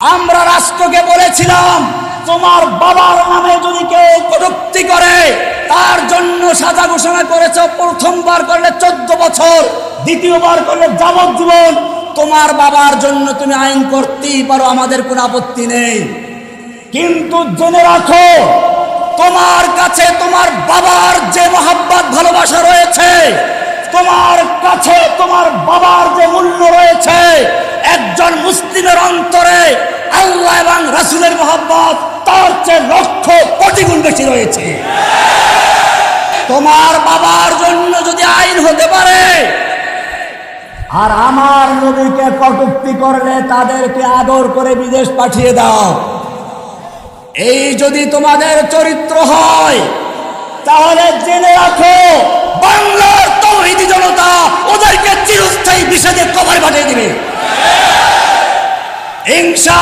আমরা রাষ্ট্রকে বলেছিলাম, তোমার বাবার নামে যদি কেউ কটূক্তি করে তার জন্য সাজা ঘোষণা করেছে, প্রথমবার করলে 14 বছর, দ্বিতীয়বার করলে যাবজ্জীবন। তোমার বাবার জন্য তুমি আইন করতেই পারো, আমাদের কোনো আপত্তি নেই। কিন্তু জেনে রাখো, তোমার কাছে তোমার বাবার যে মহব্বত ভালোবাসা রয়েছে, তোমার কাছে তোমার বাবার যে মূল্য রয়েছে, একজন মুসলিমের অন্তরে আল্লাহ এবং রাসূলের মহব্বত তার চেয়ে লক্ষ কোটি গুণ বেশি রয়েছে। তোমার বাবার জন্য যদি আইন হতে পারে, আর আমার নবীকে কটূক্তি করলে তাদেরকে আদর করে বিদেশ পাঠিয়ে দাও, এই যদি তোমাদের চরিত্র হয়, তাহলে জেনে রাখো বাংলার তাওহীদি জনতা ওদেরকে চিরস্থায়ী বিষাদের কবরে পাঠিয়ে দিবে ইনশাআল্লাহ।